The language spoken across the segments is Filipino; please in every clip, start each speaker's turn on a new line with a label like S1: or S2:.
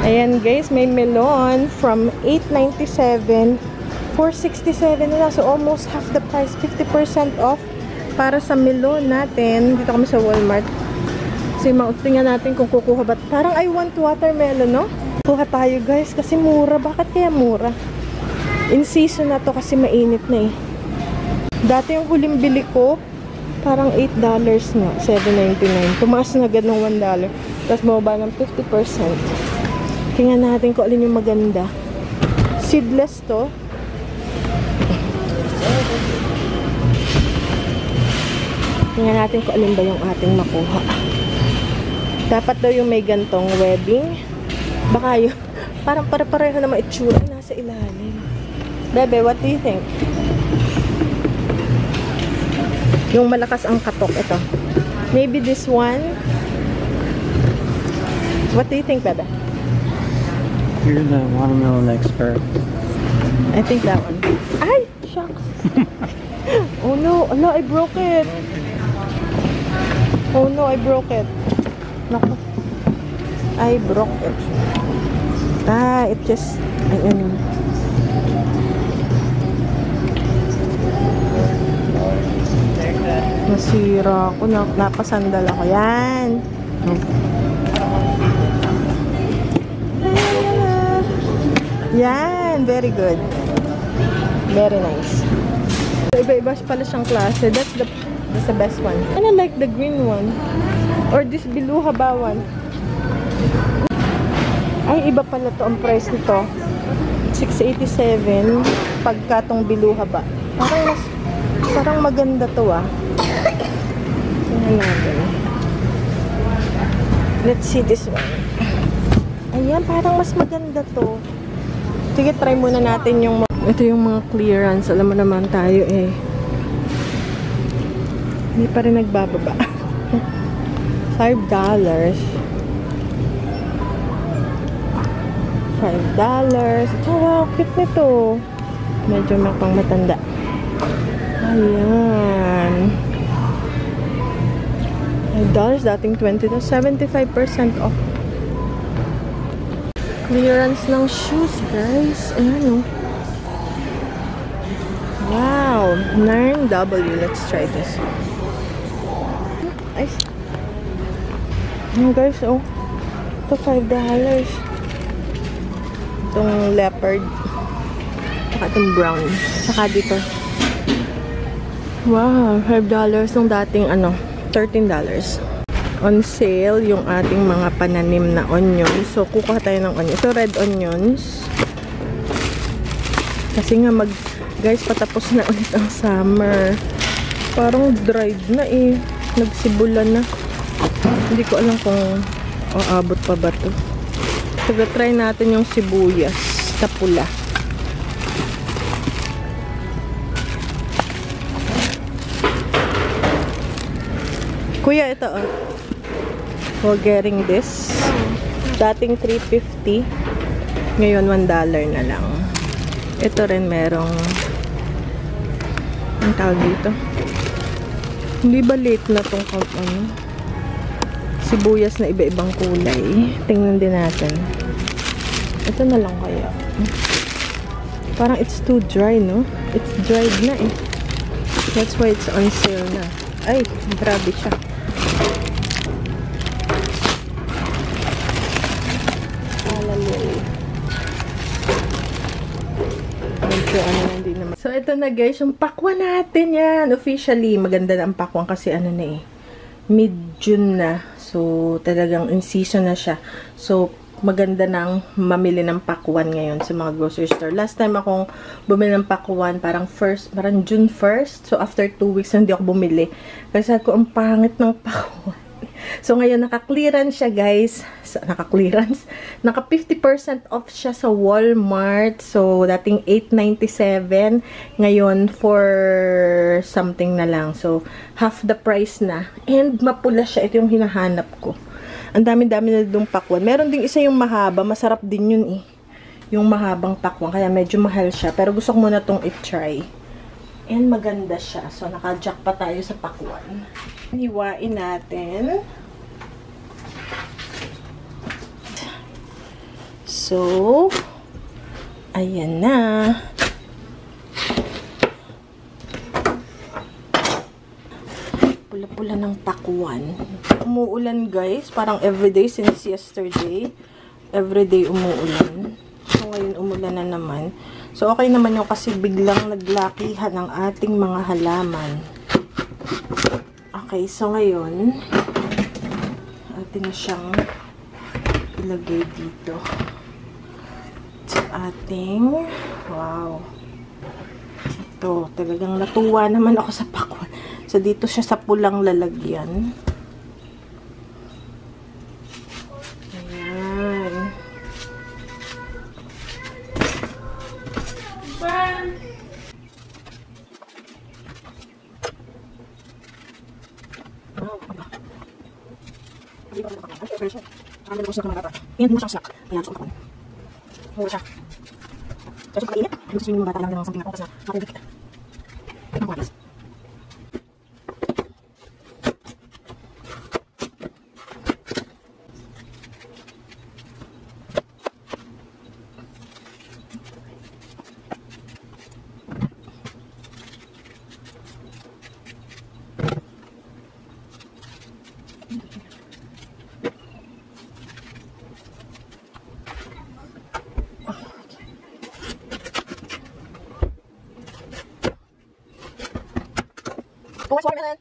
S1: Ayan guys, may melon from 897, 467 na lang. So almost half the price, 50% off para sa melon natin. Dito kami sa Walmart. So tingnan natin kung kukuha ba. Parang I want watermelon, no? Kuha tayo guys kasi mura. Bakit kaya mura? In season na to kasi mainit na eh. Dati yung huling bili ko, parang $8 na, $7.99. Tumaas na agad ng $1. Tapos mababa ng 50%. Tingnan natin kung alin yung maganda. Seedless to. Tingnan natin kung alin ba yung ating makuha. Dapat daw yung may gantong webbing. Baka yun. Parang pare-pareho na maitsura. Nasa ilalim. Bebe, what do you think? Yung malakas ang katok. Ito. Maybe this one. What do you think, Bebe?
S2: You're the watermelon expert.
S1: I think that one. Ay! Shucks! Oh no! Allah, I broke it! Oh no, I broke it. Naku. I broke it. Ah, it just... Ayun. Nasira ako. Napasandal ako. Yan! Yan! Very good. Very nice. So, iba-iba pala siyang klase. That's the best one. And I like the green one. Or this biluhaba one. Ay, iba pala to ang price nito. 687 pagka tong biluhaba. Parang maganda to ah. Tingnan natin. Let's see this one. Ayan, parang mas maganda to. Sige, try muna natin yung... Ito yung mga clearance. Alam mo naman tayo eh. Hindi pa rin nagbababa. $5. $5. Ito, wow, cute nito. Medyo pang matanda. Ayan. $5, dating 20 to 75% off. Clearance ng shoes, guys. Ayan, oh. Wow. 9W. Let's try this. Ay. Ayan, guys, oh. Ito, $5. Itong leopard. Saka itong brown. Saka dito. Wow. $5 nung dating, $13. On sale yung ating mga pananim na onions. So, kukuha tayo ng onions. Ito, red onions. Kasi nga guys, patapos na ulit ang summer. Parang dried na eh. Nagsibula na. Hindi ko alam kung aabot pa ba to. So, try natin yung sibuyas na pula. Kuya, ito oh. We're getting this. Dating $3.50. Ngayon, $1 na lang. Ito rin merong ang tawag dito. Hindi ba late na tong sibuyas na iba-ibang kulay? Tingnan din natin. Ito na lang kaya. Parang it's too dry, no? It's dried na eh. That's why it's on sale na. Ay, grabe siya. So, ito na guys, yung pakwan natin yan. Officially, maganda na ang pakwan kasi mid-June na. So, talagang in season na siya. So, maganda nang mamili ng pakwan ngayon sa mga grocery store. Last time akong bumili ng pakwan, parang June 1st. So, after 2 weeks, hindi ako bumili. Kasi sabi ko, ang pangit ng pakwan. So, ngayon, naka-clearance siya, guys. Naka-clearance. Naka 50% off siya sa Walmart. So, dating $8.97. Ngayon, for something na lang. So, half the price na. And, mapula siya. Ito yung hinahanap ko. Ang dami-dami na doong pakwan. Meron ding isa yung mahaba. Masarap din yun eh. Yung mahabang pakwan. Kaya medyo mahal siya. Pero gusto ko muna itong i-try. And maganda siya. So, naka-jack pa tayo sa pakwan. Hiwain natin. So, ayan na. Pula-pula ng pakwan. Umuulan guys, parang everyday since yesterday. Everyday umuulan. So, ngayon umulan na naman. So, okay naman yung kasi biglang naglakihan ng ating mga halaman. Okay, so ngayon, atin na siyang ilagay dito. Sa ating, wow. Ito, talagang natuwa naman ako sa pakwan. So, dito siya sa pulang lalagyan. Ayan. Yan, mura siyang snack. Ayan, gusto ko na. Mura siya. Kasi pakainit. Gusto yung bata lang ng something ako kasi nakubig. Ang wagas. What's watermelon?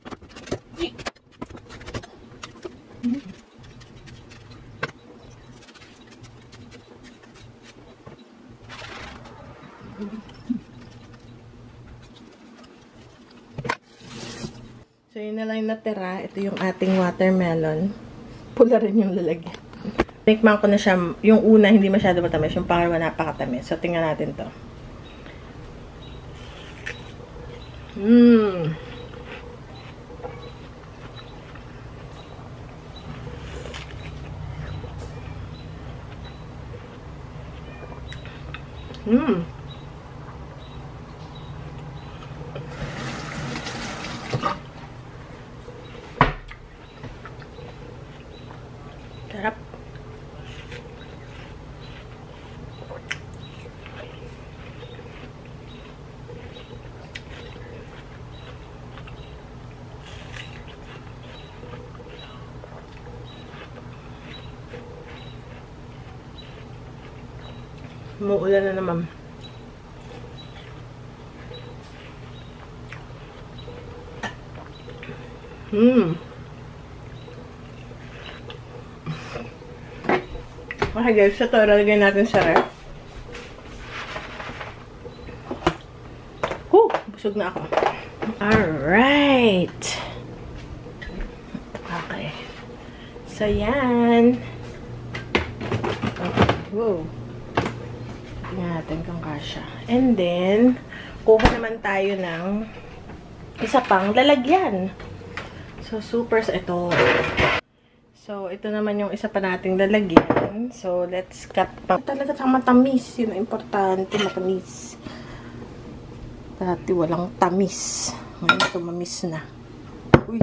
S1: So, yun na lang yung natira. Ito yung ating watermelon. Pula rin yung lalagyan. Tikman ko na siya. Yung una, hindi masyado matamis. Yung pangalawa, napakatamis. So, tingnan natin to. Sarap. Umuulan na naman. Okay guys, ito lalagay natin sa ref. Busog na ako. Alright. Okay. So, yan. Wow. Tingnan natin kung kasya. And then, kuha naman tayo ng isa pang lalagyan. So, super ito. So, ito naman yung isa pa nating lalagyan. So, let's cut pa. Talaga siyang matamis. Yun ang importante, matamis. Dati walang tamis. Ngayon, tumamis na. Uy.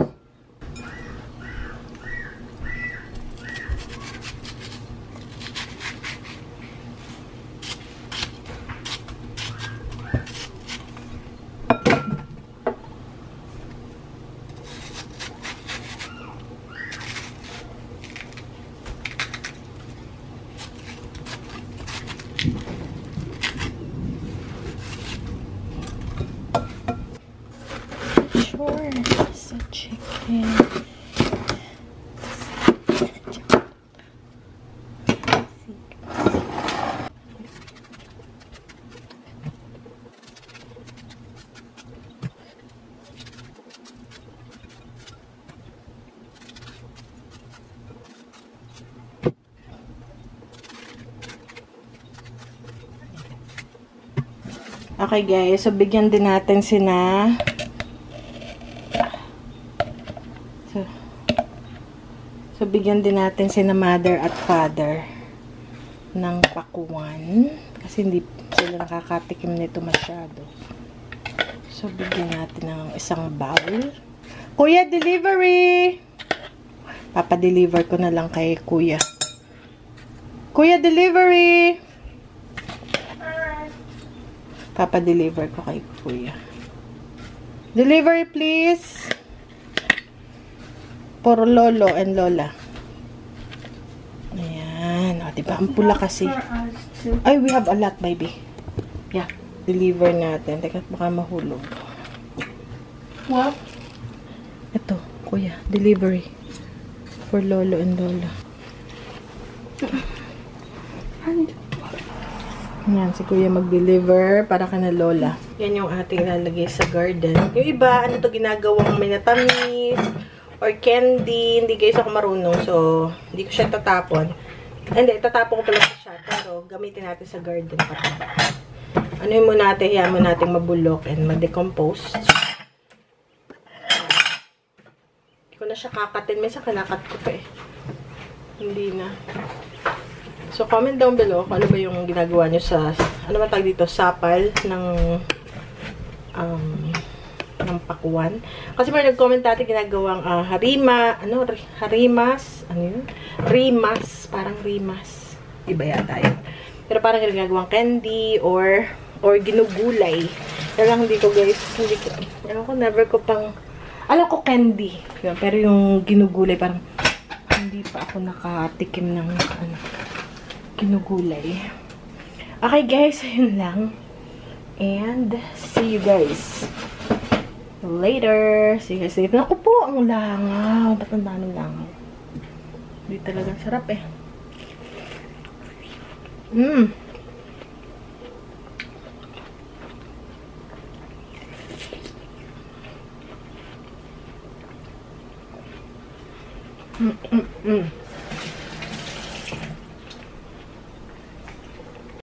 S1: Sure, it's a chicken. Okay guys, so bigyan din natin sina So bigyan din natin sina mother at father ng pakwan kasi hindi sila nakakatikim nito masyado. So bigyan natin ng isang bowl. Kuya, delivery! Papa-deliver ko na lang kay kuya. Kuya, delivery! Papa-deliver ko kay Kuya. Delivery, please! For Lolo and Lola. Ayan. O, diba? Ang pula kasi. Ay, we have a lot, baby. Yeah. Deliver natin. Teka, baka mahulog.
S3: What?
S1: Ito, Kuya. Delivery. For Lolo and Lola. Yan, si Kuya mag-deliver para ka na Lola. Yan yung ating ilalagay sa garden. Yung iba, ano to ginagawang minatamis or candy. Hindi guys ako marunong. So, hindi ko siya tatapon. Hindi, tatapon ko pala siya. Pero, gamitin natin sa garden pataba. Ano yun mo natin, hiyan mo natin mabulok and ma-decompose. Hindi ko na siya kakatin. Minsan kanakat ko pa eh. Hindi na. So, comment down below kung ano ba yung ginagawa nyo sa, ano ba tawag dito, sapal ng pakuan. Kasi may nag-comment dati ginagawang harimas, ano yun? Rimas, parang rimas. Iba yata yun. Pero parang ginagawang candy or ginugulay. Pero lang hindi ko guys, hindi ko, alam ko, never ko pang, alam ko candy. Yun, pero yung ginugulay, parang hindi pa ako nakatikim ng, ginugulay. Okay guys, yun lang. And, see you guys later. See you guys later. Naku po, ang langaw. Ba't ang daming langaw? Hindi talagang sarap eh.